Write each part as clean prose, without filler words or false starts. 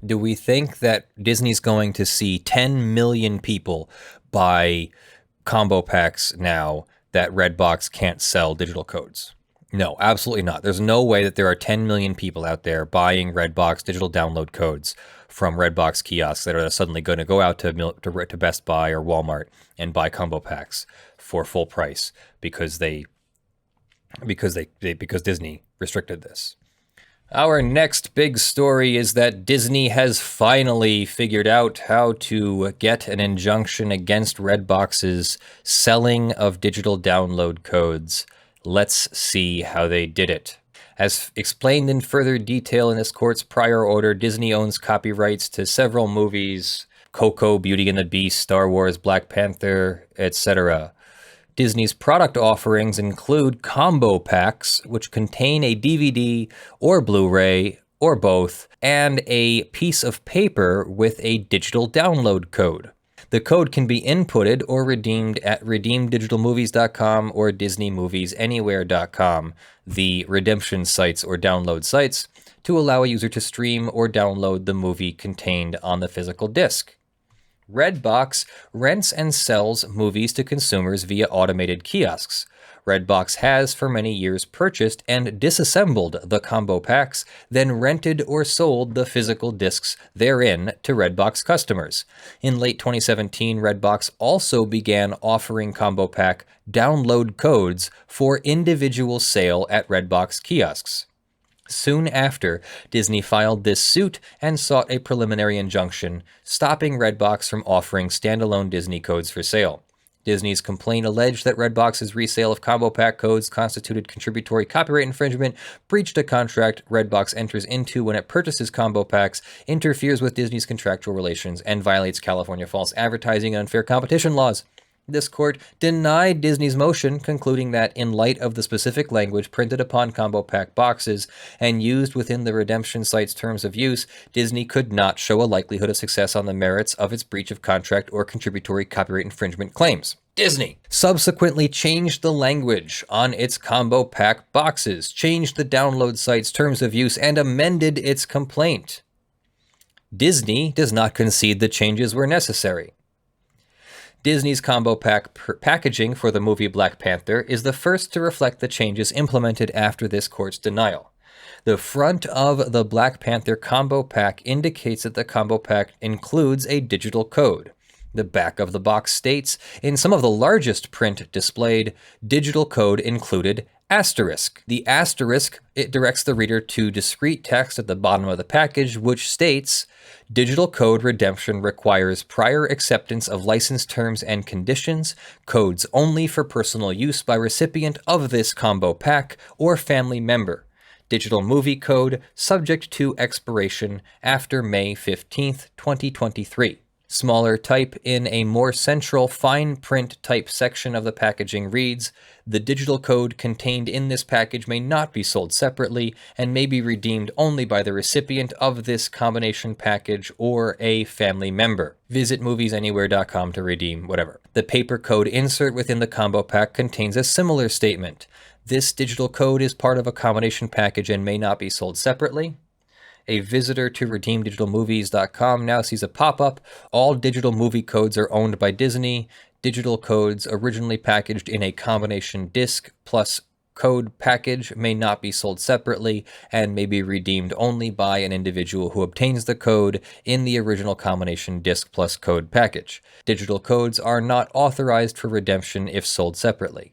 Do we think that Disney's going to see 10 million people buy combo packs now that Redbox can't sell digital codes? No, absolutely not. There's no way that there are 10 million people out there buying Redbox digital download codes from Redbox kiosks that are suddenly going to go out to Best Buy or Walmart and buy combo packs for full price because Disney restricted this. Our next big story is that Disney has finally figured out how to get an injunction against Redbox's selling of digital download codes. Let's see how they did it. As explained in further detail in this court's prior order, Disney owns copyrights to several movies: Coco, Beauty and the Beast, Star Wars, Black Panther, etc. Disney's product offerings include combo packs, which contain a DVD or Blu-ray or both, and a piece of paper with a digital download code. The code can be inputted or redeemed at redeemdigitalmovies.com or disneymoviesanywhere.com, the redemption sites or download sites, to allow a user to stream or download the movie contained on the physical disc. Redbox rents and sells movies to consumers via automated kiosks. Redbox has for many years purchased and disassembled the combo packs, then rented or sold the physical discs therein to Redbox customers. In late 2017, Redbox also began offering combo pack download codes for individual sale at Redbox kiosks. Soon after, Disney filed this suit and sought a preliminary injunction, stopping Redbox from offering standalone Disney codes for sale. Disney's complaint alleged that Redbox's resale of combo pack codes constituted contributory copyright infringement, breached a contract Redbox enters into when it purchases combo packs, interferes with Disney's contractual relations, and violates California false advertising and unfair competition laws. This court denied Disney's motion, concluding that in light of the specific language printed upon combo pack boxes and used within the redemption site's terms of use, Disney could not show a likelihood of success on the merits of its breach of contract or contributory copyright infringement claims. Disney subsequently changed the language on its combo pack boxes, changed the download site's terms of use, and amended its complaint. Disney does not concede the changes were necessary. Disney's combo pack packaging for the movie Black Panther is the first to reflect the changes implemented after this court's denial. The front of the Black Panther combo pack indicates that the combo pack includes a digital code. The back of the box states, in some of the largest print displayed, digital code included asterisk. The asterisk, it directs the reader to discrete text at the bottom of the package, which states, digital code redemption requires prior acceptance of license terms and conditions, codes only for personal use by recipient of this combo pack or family member. Digital movie code subject to expiration after May 15th, 2023. Smaller type in a more central fine print type section of the packaging reads, the digital code contained in this package may not be sold separately and may be redeemed only by the recipient of this combination package or a family member. Visit moviesanywhere.com to redeem whatever. The paper code insert within the combo pack contains a similar statement. This digital code is part of a combination package and may not be sold separately. A visitor to redeemdigitalmovies.com now sees a pop-up. All digital movie codes are owned by Disney. Digital codes originally packaged in a combination disc plus code package may not be sold separately and may be redeemed only by an individual who obtains the code in the original combination disc plus code package. Digital codes are not authorized for redemption if sold separately.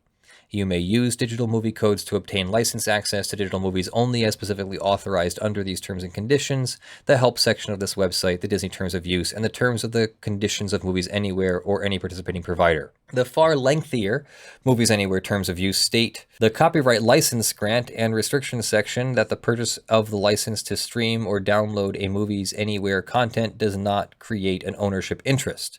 You may use digital movie codes to obtain license access to digital movies only as specifically authorized under these terms and conditions. The help section of this website, the Disney Terms of Use, and the terms of the conditions of Movies Anywhere or any participating provider. The far lengthier Movies Anywhere Terms of Use state, the copyright license grant and restrictions section that the purchase of the license to stream or download a Movies Anywhere content does not create an ownership interest,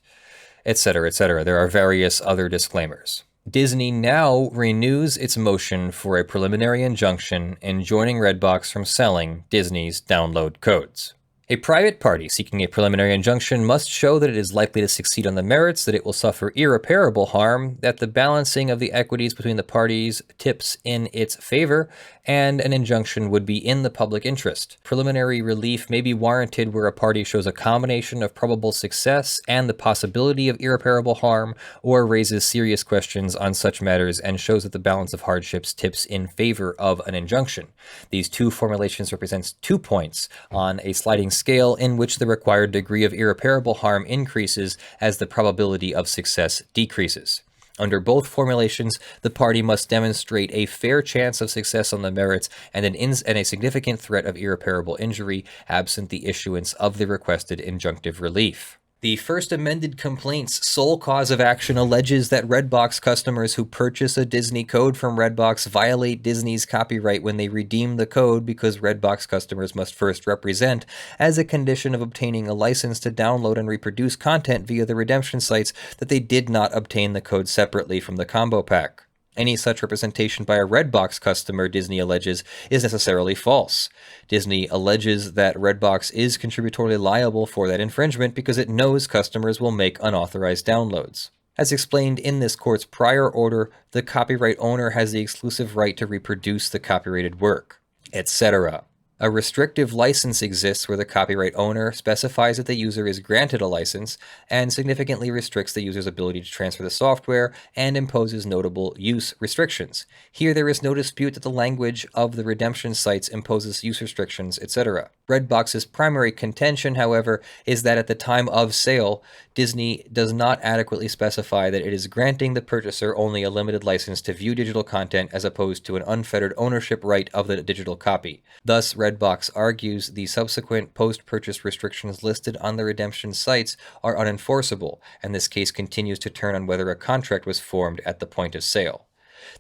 etc., etc. There are various other disclaimers. Disney now renews its motion for a preliminary injunction enjoining Redbox from selling Disney's download codes. A private party seeking a preliminary injunction must show that it is likely to succeed on the merits, that it will suffer irreparable harm, that the balancing of the equities between the parties tips in its favor, and an injunction would be in the public interest. Preliminary relief may be warranted where a party shows a combination of probable success and the possibility of irreparable harm, or raises serious questions on such matters and shows that the balance of hardships tips in favor of an injunction. These two formulations represent 2 points on a sliding scale in which the required degree of irreparable harm increases as the probability of success decreases. Under both formulations, the party must demonstrate a fair chance of success on the merits and a significant threat of irreparable injury absent the issuance of the requested injunctive relief. The first amended complaint's sole cause of action alleges that Redbox customers who purchase a Disney code from Redbox violate Disney's copyright when they redeem the code because Redbox customers must first represent, as a condition of obtaining a license to download and reproduce content via the redemption sites, that they did not obtain the code separately from the combo pack. Any such representation by a Redbox customer, Disney alleges, is necessarily false. Disney alleges that Redbox is contributorily liable for that infringement because it knows customers will make unauthorized downloads. As explained in this court's prior order, the copyright owner has the exclusive right to reproduce the copyrighted work, etc. A restrictive license exists where the copyright owner specifies that the user is granted a license and significantly restricts the user's ability to transfer the software and imposes notable use restrictions. Here there is no dispute that the language of the redemption sites imposes use restrictions, etc. Redbox's primary contention, however, is that at the time of sale, Disney does not adequately specify that it is granting the purchaser only a limited license to view digital content as opposed to an unfettered ownership right of the digital copy. Thus, Redbox argues the subsequent post-purchase restrictions listed on the redemption sites are unenforceable, and this case continues to turn on whether a contract was formed at the point of sale.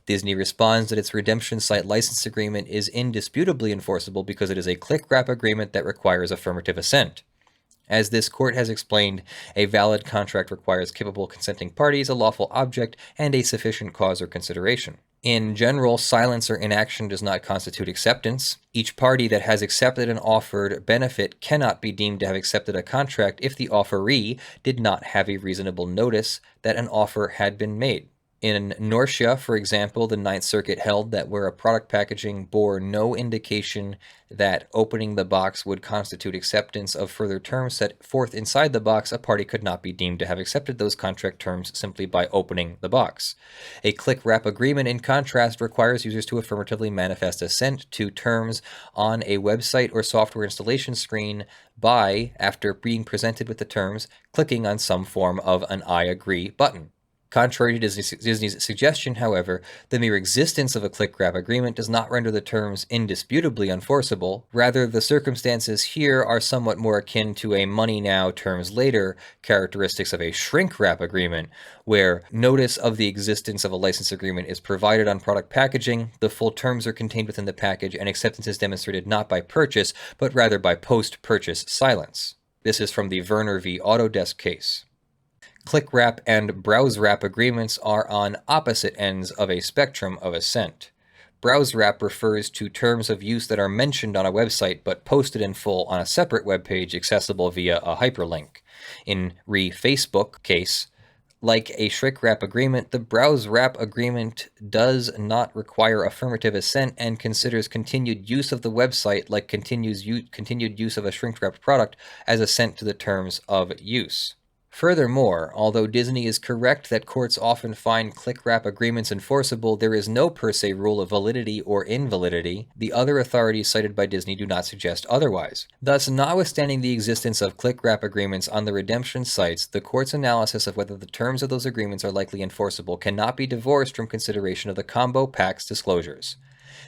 Disney responds that its redemption site license agreement is indisputably enforceable because it is a click-wrap agreement that requires affirmative assent. As this court has explained, a valid contract requires capable consenting parties, a lawful object, and a sufficient cause or consideration. In general, silence or inaction does not constitute acceptance. Each party that has accepted an offered benefit cannot be deemed to have accepted a contract if the offeree did not have a reasonable notice that an offer had been made. In Norcia, for example, the Ninth Circuit held that where a product packaging bore no indication that opening the box would constitute acceptance of further terms set forth inside the box, a party could not be deemed to have accepted those contract terms simply by opening the box. A click-wrap agreement, in contrast, requires users to affirmatively manifest assent to terms on a website or software installation screen by, after being presented with the terms, clicking on some form of an I agree button. Contrary to Disney's suggestion, however, the mere existence of a click-grab agreement does not render the terms indisputably enforceable. Rather, the circumstances here are somewhat more akin to a money now, terms later characteristics of a shrink-wrap agreement, where notice of the existence of a license agreement is provided on product packaging, the full terms are contained within the package, and acceptance is demonstrated not by purchase, but rather by post-purchase silence. This is from the Verner v. Autodesk case. Click-wrap and browse-wrap agreements are on opposite ends of a spectrum of assent. Browse-wrap refers to terms of use that are mentioned on a website but posted in full on a separate web page accessible via a hyperlink. In Facebook case, like a shrink-wrap agreement, the browse-wrap agreement does not require affirmative assent and considers continued use of the website, like continued use of a shrink-wrapped product, as assent to the terms of use. Furthermore, although Disney is correct that courts often find click-wrap agreements enforceable, there is no per se rule of validity or invalidity. The other authorities cited by Disney do not suggest otherwise. Thus, notwithstanding the existence of click-wrap agreements on the redemption sites, the court's analysis of whether the terms of those agreements are likely enforceable cannot be divorced from consideration of the combo pack's disclosures.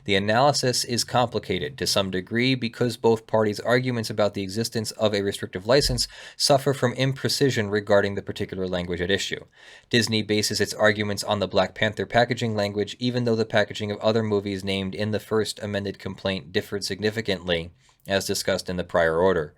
The analysis is complicated to some degree because both parties' arguments about the existence of a restrictive license suffer from imprecision regarding the particular language at issue. Disney bases its arguments on the Black Panther packaging language, even though the packaging of other movies named in the first amended complaint differed significantly, as discussed in the prior order.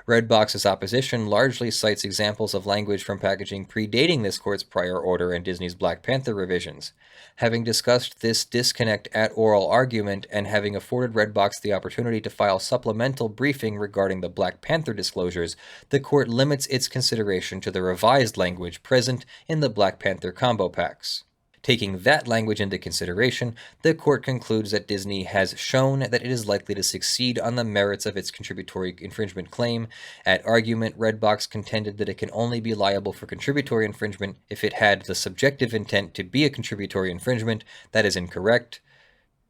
Redbox's opposition largely cites examples of language from packaging predating this court's prior order and Disney's Black Panther revisions. Having discussed this disconnect at oral argument and having afforded Redbox the opportunity to file supplemental briefing regarding the Black Panther disclosures, the court limits its consideration to the revised language present in the Black Panther combo packs. Taking that language into consideration, the court concludes that Disney has shown that it is likely to succeed on the merits of its contributory infringement claim. At argument, Redbox contended that it can only be liable for contributory infringement if it had the subjective intent to be a contributory infringement. That is incorrect.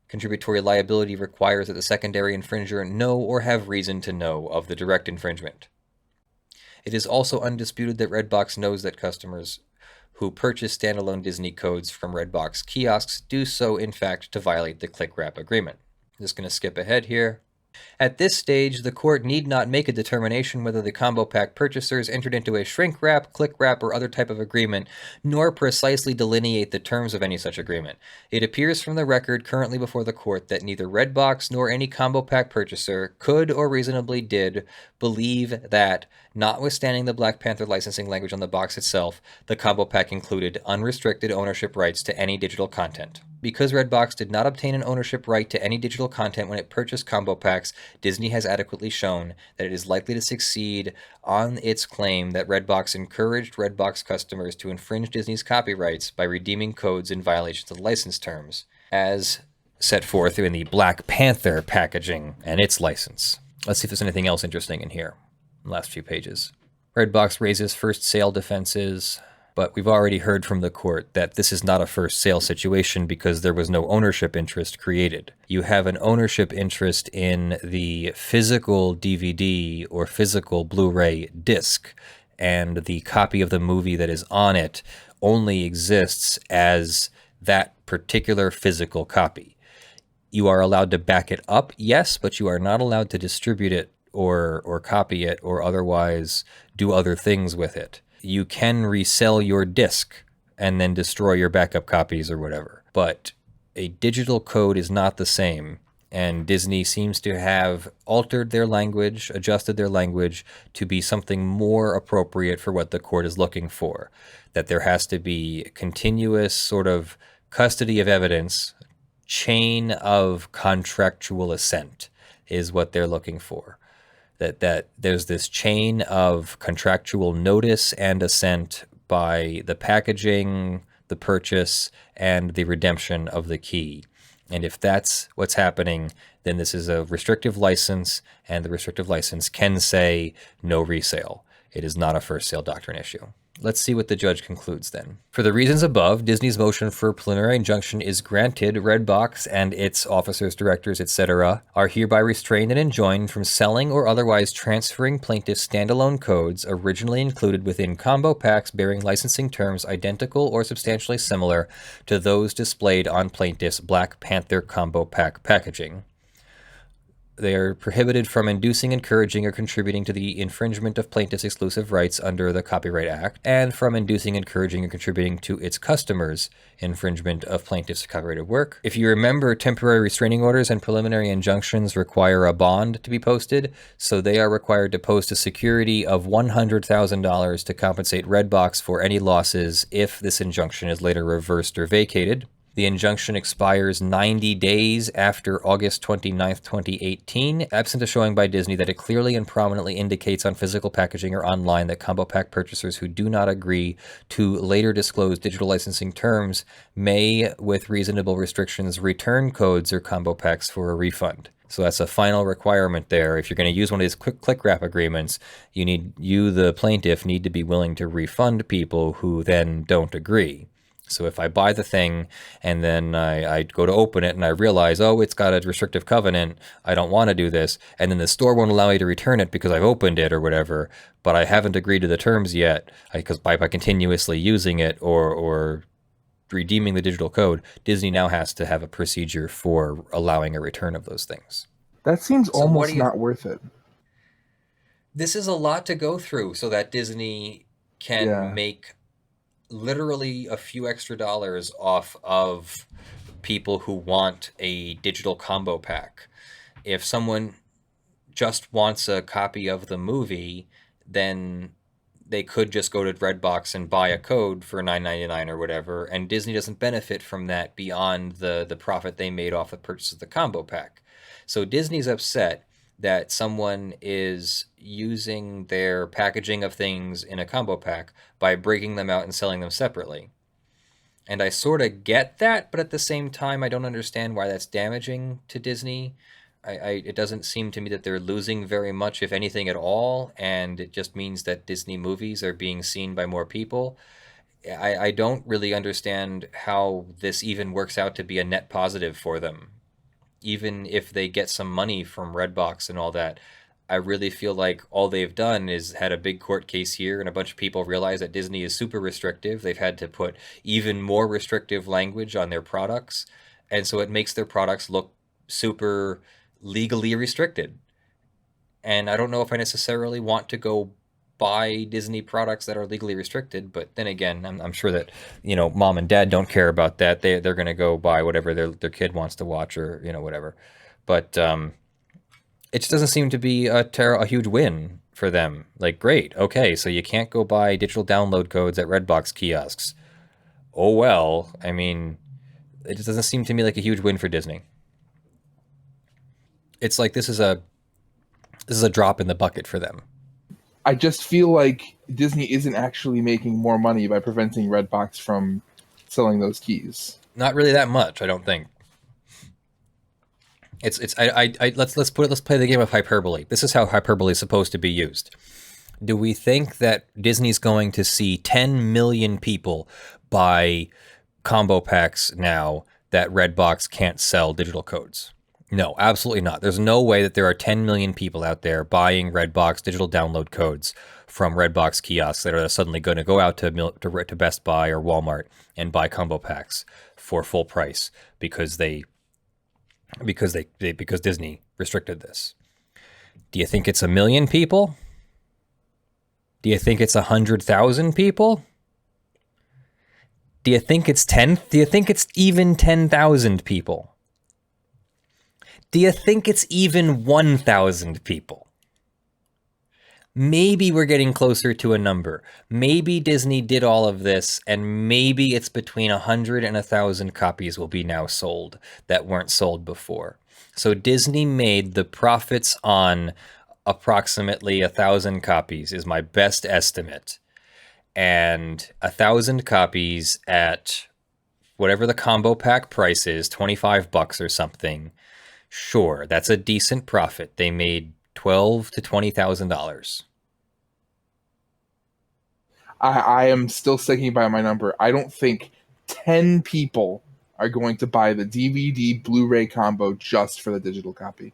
Contributory liability requires that the secondary infringer know or have reason to know of the direct infringement. It is also undisputed that Redbox knows that customers who purchase standalone Disney codes from Redbox kiosks do so, in fact, to violate the click-wrap agreement. I'm just going to skip ahead here. At this stage, the court need not make a determination whether the combo pack purchasers entered into a shrink wrap, click wrap, or other type of agreement, nor precisely delineate the terms of any such agreement. It appears from the record currently before the court that neither Redbox nor any combo pack purchaser could or reasonably did believe that, notwithstanding the Black Panther licensing language on the box itself, the combo pack included unrestricted ownership rights to any digital content. Because Redbox did not obtain an ownership right to any digital content when it purchased combo packs, Disney has adequately shown that it is likely to succeed on its claim that Redbox encouraged Redbox customers to infringe Disney's copyrights by redeeming codes in violations of the license terms, as set forth in the Black Panther packaging and its license. Let's see if there's anything else interesting in here. Last few pages. Redbox raises first sale defenses, but we've already heard from the court that this is not a first sale situation because there was no ownership interest created. You have an ownership interest in the physical DVD or physical Blu-ray disc, and the copy of the movie that is on it only exists as that particular physical copy. You are allowed to back it up, yes, but you are not allowed to distribute it or copy it or otherwise do other things with it. You can resell your disc and then destroy your backup copies or whatever. But a digital code is not the same. And Disney seems to have altered their language, adjusted their language to be something more appropriate for what the court is looking for. That there has to be continuous sort of custody of evidence, chain of contractual assent is what they're looking for. That there's this chain of contractual notice and assent by the packaging, the purchase, and the redemption of the key. And if that's what's happening, then this is a restrictive license, and the restrictive license can say no resale. It is not a first sale doctrine issue. Let's see what the judge concludes then. For the reasons above, Disney's motion for preliminary injunction is granted. Redbox and its officers, directors, etc. are hereby restrained and enjoined from selling or otherwise transferring plaintiffs' standalone codes originally included within combo packs bearing licensing terms identical or substantially similar to those displayed on plaintiffs' Black Panther combo pack packaging. They are prohibited from inducing, encouraging, or contributing to the infringement of plaintiff's exclusive rights under the Copyright Act, and from inducing, encouraging, or contributing to its customers' infringement of plaintiff's copyrighted work. If you remember, temporary restraining orders and preliminary injunctions require a bond to be posted, so they are required to post a security of $100,000 to compensate Redbox for any losses if this injunction is later reversed or vacated. The injunction expires 90 days after August 29, 2018, absent a showing by Disney that it clearly and prominently indicates on physical packaging or online that combo pack purchasers who do not agree to later disclosed digital licensing terms may, with reasonable restrictions, return codes or combo packs for a refund. So that's a final requirement there. If you're going to use one of these quick click wrap agreements, you, the plaintiff, need to be willing to refund people who then don't agree. So if I buy the thing and then I go to open it and I realize, oh, it's got a restrictive covenant, I don't want to do this, and then the store won't allow me to return it because I've opened it or whatever, but I haven't agreed to the terms yet, because by continuously using it or redeeming the digital code, Disney now has to have a procedure for allowing a return of those things. That seems almost not worth it. This is a lot to go through so that Disney can make literally a few extra dollars off of people who want a digital combo pack. If someone just wants a copy of the movie, then they could just go to Redbox and buy a code for $9.99 or whatever, and Disney doesn't benefit from that beyond the profit they made off the purchase of the combo pack. So Disney's upset that someone is using their packaging of things in a combo pack by breaking them out and selling them separately. And I sort of get that, but at the same time, I don't understand why that's damaging to Disney. It doesn't seem to me that they're losing very much, if anything at all, and it just means that Disney movies are being seen by more people. I don't really understand how this even works out to be a net positive for them. Even if they get some money from Redbox and all that, I really feel like all they've done is had a big court case here, and a bunch of people realize that Disney is super restrictive. They've had to put even more restrictive language on their products, and so it makes their products look super legally restricted. And I don't know if I necessarily want to go buy Disney products that are legally restricted, but then again, I'm sure that, you know, mom and dad don't care about that. They're going to go buy whatever their kid wants to watch, or, you know, whatever. But it just doesn't seem to be a huge win for them. Like, great, okay, so you can't go buy digital download codes at Redbox kiosks. Oh well, I mean, it just doesn't seem to me like a huge win for Disney. It's like this is a drop in the bucket for them. I just feel like Disney isn't actually making more money by preventing Redbox from selling those keys. Not really that much, I don't think. Let's play the game of hyperbole. This is how hyperbole is supposed to be used. Do we think that Disney's going to see 10 million people buy combo packs now that Redbox can't sell digital codes? No, absolutely not. There's no way that there are 10 million people out there buying Redbox digital download codes from Redbox kiosks that are suddenly going to go out to Best Buy or Walmart and buy combo packs for full price because Disney restricted this. Do you think it's 1 million people? Do you think it's 100,000 people? Do you think it's 10? Do you think it's even 10,000 people? Do you think it's even 1,000 people? Maybe we're getting closer to a number. Maybe Disney did all of this, and maybe it's between 100 and 1,000 copies will be now sold that weren't sold before. So Disney made the profits on approximately 1,000 copies is my best estimate. And 1,000 copies at whatever the combo pack price is, $25 or something. Sure, that's a decent profit. They made $12,000 to $20,000. I am still sticking by my number. I don't think 10 people are going to buy the DVD Blu-ray combo just for the digital copy.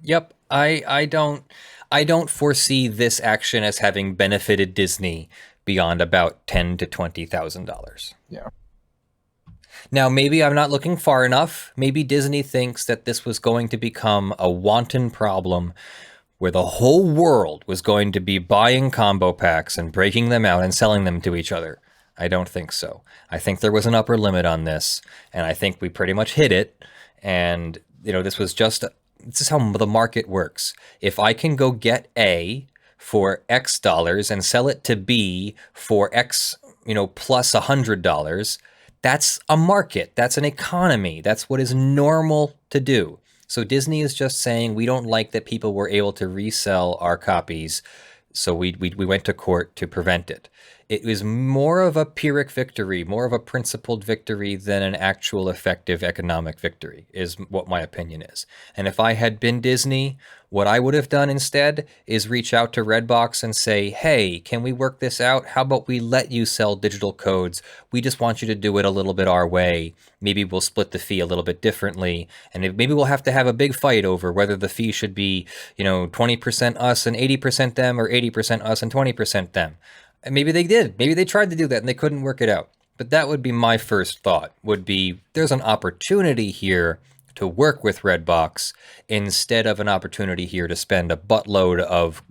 Yep, I don't foresee this action as having benefited Disney beyond about $10,000 to $20,000. Yeah. Now, maybe I'm not looking far enough. Maybe Disney thinks that this was going to become a wanton problem where the whole world was going to be buying combo packs and breaking them out and selling them to each other. I don't think so. I think there was an upper limit on this, and I think we pretty much hit it. And, you know, this is how the market works. If I can go get A for X dollars and sell it to B for X, plus $100, that's a market. That's an economy. That's what is normal to do. So Disney is just saying we don't like that people were able to resell our copies, so we went to court to prevent it. It was more of a Pyrrhic victory, more of a principled victory than an actual effective economic victory, is what my opinion is. And if I had been Disney, what I would have done instead is reach out to Redbox and say, hey, can we work this out? How about we let you sell digital codes? We just want you to do it a little bit our way. Maybe we'll split the fee a little bit differently. And maybe we'll have to have a big fight over whether the fee should be, 20% us and 80% them, or 80% us and 20% them. And maybe they did. Maybe they tried to do that and they couldn't work it out. But that would be my first thought, would be there's an opportunity here to work with Redbox instead of an opportunity here to spend a buttload of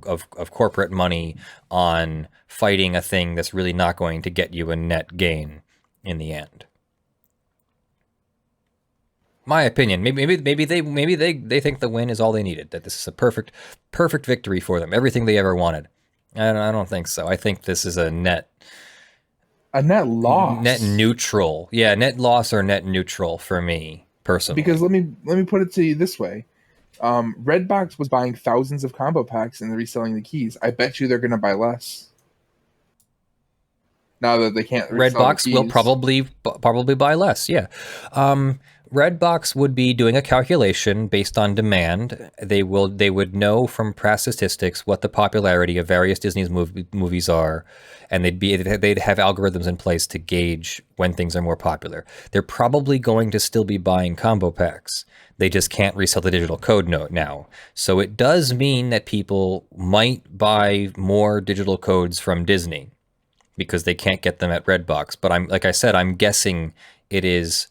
corporate money on fighting a thing that's really not going to get you a net gain in the end. My opinion. Maybe they think the win is all they needed. That this is a perfect victory for them. Everything they ever wanted. I don't think so. I think this is a net loss. neutral. Yeah, net loss or net neutral for me personally. Because let me put it to you this way. Redbox was buying thousands of combo packs and reselling the keys. I bet you they're going to buy less. Now that they can't resell Redbox will probably buy less. Yeah. Redbox would be doing a calculation based on demand. They would know from past statistics what the popularity of various Disney's movies are, and they'd have algorithms in place to gauge when things are more popular. They're probably going to still be buying combo packs. They just can't resell the digital code note now. So it does mean that people might buy more digital codes from Disney because they can't get them at Redbox. But I'm guessing it is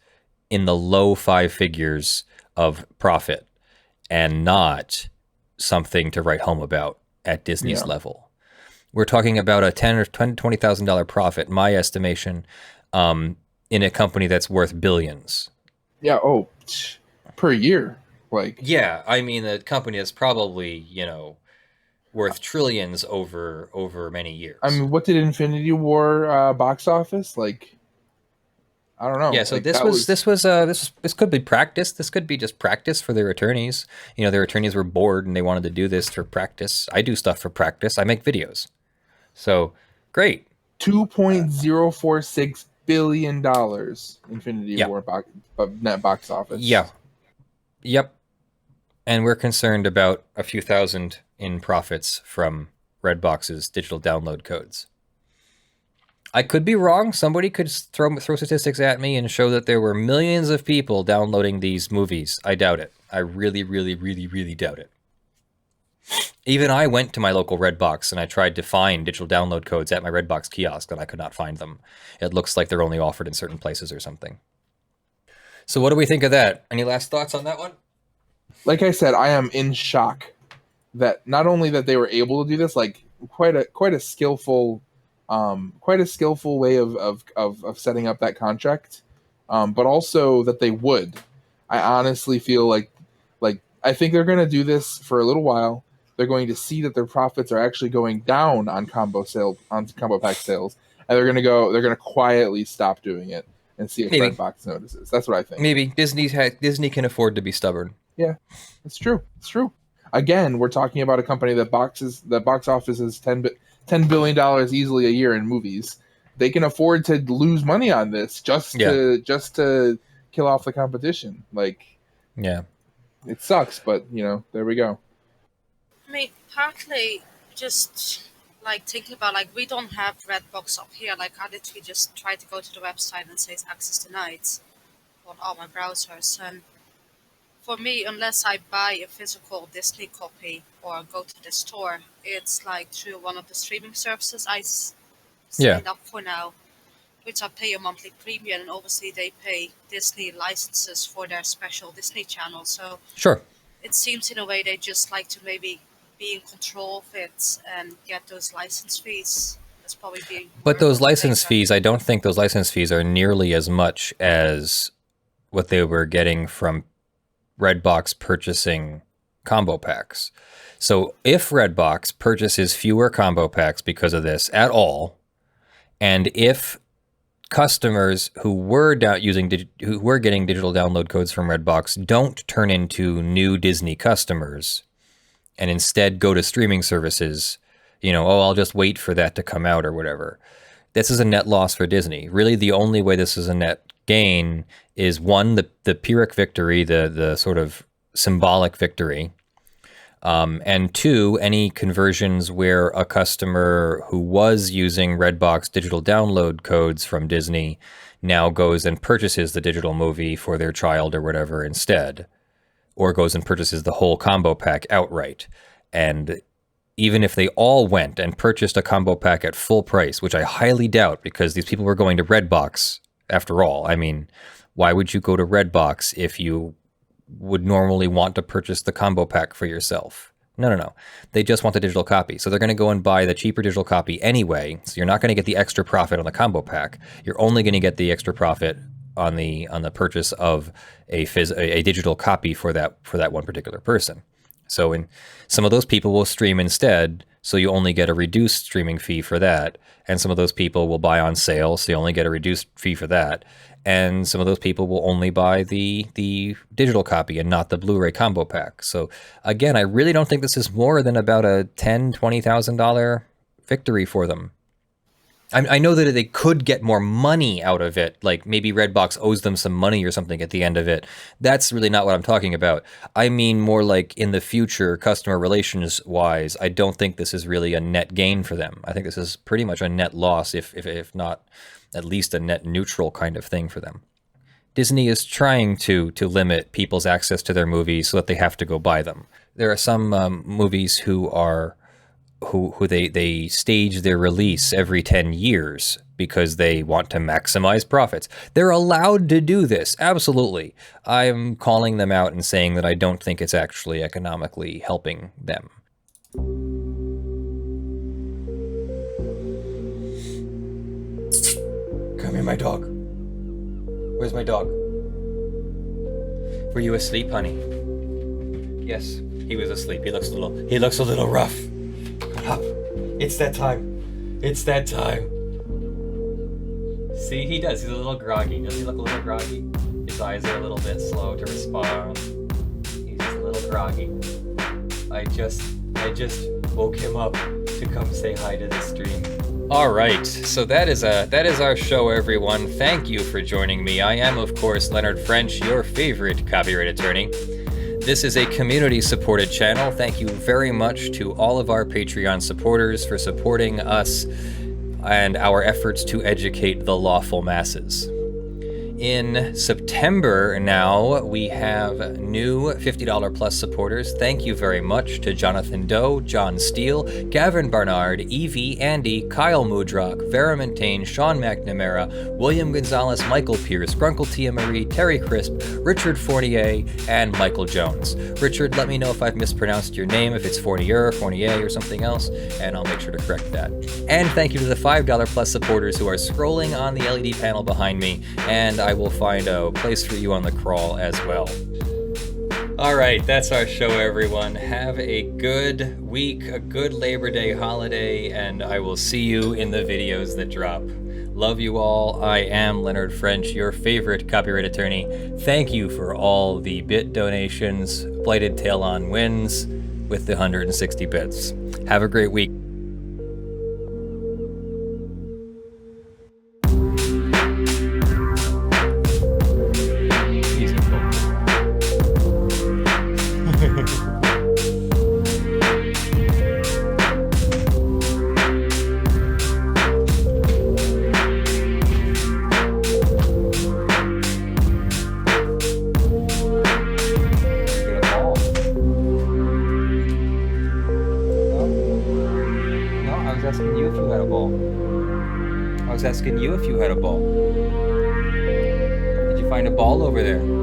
in the low 5 figures of profit and not something to write home about at Disney's level. We're talking about a $10,000 or $20,000 profit, my estimation, in a company that's worth billions. Yeah. Oh, per year. Yeah, I mean, the company is probably, worth trillions over many years. I mean, what did Infinity War box office like? I don't know. Yeah, so this could be practice. This could be just practice for their attorneys. Their attorneys were bored and they wanted to do this for practice. I do stuff for practice. I make videos. So, great. $2.046 billion Infinity War net box office. Yeah. Yep. And we're concerned about a few thousand in profits from Redbox's digital download codes. I could be wrong. Somebody could throw statistics at me and show that there were millions of people downloading these movies. I doubt it. I really, really, really, really doubt it. Even I went to my local Redbox and I tried to find digital download codes at my Redbox kiosk and I could not find them. It looks like they're only offered in certain places or something. So what do we think of that? Any last thoughts on that one? Like I said, I am in shock that not only that they were able to do this, like quite a skillful way of setting up that contract, but also that they would. I honestly feel like I think they're going to do this for a little while. They're going to see that their profits are actually going down on combo pack sales, and they're going to quietly stop doing it and see if Redbox notices. That's what I think. Maybe Disney can afford to be stubborn. Yeah, it's true. It's true. Again, we're talking about a company that box office is $10 billion easily a year in movies. They can afford to lose money on this just to kill off the competition. It sucks, but there we go. I mean, partly just thinking about we don't have Redbox up here. I literally just try to go to the website and say access denied on all my browsers. And for me, unless I buy a physical Disney copy or go to the store, it's through one of the streaming services I signed up for now, which I pay a monthly premium, and obviously they pay Disney licenses for their special Disney channel. So sure, it seems in a way they just like to maybe be in control of it and get those license fees. That's probably being. But those license fees, I don't think those license fees are nearly as much as what they were getting from Redbox purchasing combo packs. So if Redbox purchases fewer combo packs because of this at all, and if customers who were getting digital download codes from Redbox don't turn into new Disney customers and instead go to streaming services, I'll just wait for that to come out or whatever. This is a net loss for Disney. Really, the only way this is a net gain is one, the Pyrrhic victory, the sort of symbolic victory, and two, any conversions where a customer who was using Redbox digital download codes from Disney now goes and purchases the digital movie for their child or whatever instead, or goes and purchases the whole combo pack outright. And even if they all went and purchased a combo pack at full price, which I highly doubt because these people were going to Redbox after all. I mean, why would you go to Redbox if you would normally want to purchase the combo pack for yourself? No. They just want the digital copy. So they're going to go and buy the cheaper digital copy anyway. So you're not going to get the extra profit on the combo pack. You're only going to get the extra profit on the purchase of a digital copy for that one particular person. So some of those people will stream instead, so you only get a reduced streaming fee for that. And some of those people will buy on sale, so you only get a reduced fee for that. And some of those people will only buy the digital copy and not the Blu-ray combo pack. So again, I really don't think this is more than about a $10,000, $20,000 victory for them. I know that they could get more money out of it, like maybe Redbox owes them some money or something at the end of it. That's really not what I'm talking about. I mean more like in the future, customer relations wise, I don't think this is really a net gain for them. I think this is pretty much a net loss, if not at least a net neutral kind of thing for them. Disney is trying to limit people's access to their movies so that they have to go buy them. There are some movies who they stage their release every 10 years because they want to maximize profits. They're allowed to do this, absolutely. I'm calling them out and saying that I don't think it's actually economically helping them. Come here, my dog. Where's my dog? Were you asleep, honey? Yes, he was asleep. He looks a little rough. Up. It's that time. It's that time. See, he does. He's a little groggy. Does he look a little groggy? His eyes are a little bit slow to respond. He's just a little groggy. I just woke him up to come say hi to the stream. All right, so that is our show, everyone. Thank you for joining me. I am, of course, Leonard French, your favorite copyright attorney. This is a community-supported channel. Thank you very much to all of our Patreon supporters for supporting us and our efforts to educate the lawful masses. In September now, we have new $50 plus supporters. Thank you very much to Jonathan Doe, John Steele, Gavin Barnard, Eevi, Andy, Kyle Mudrak, Verement, Tayne, Sean McNamara, William Gonzalez, Michael Pearce, Grunkle Tia Marie, Terry Crisp, Richard Fournier, and Michael Jones. Richard, let me know if I've mispronounced your name, if it's Fournier or something else, and I'll make sure to correct that. And thank you to the $5 plus supporters who are scrolling on the LED panel behind me, and I will find a place for you on the crawl as well. All right, that's our show, everyone. Have a good week, a good Labor Day holiday, and I will see you in the videos that drop. Love you all. I am Leonard French, your favorite copyright attorney. Thank you for all the bit donations. Blighted Talon wins with the 160 bits. Have a great week. Asking you if you had a ball. Did you find a ball over there?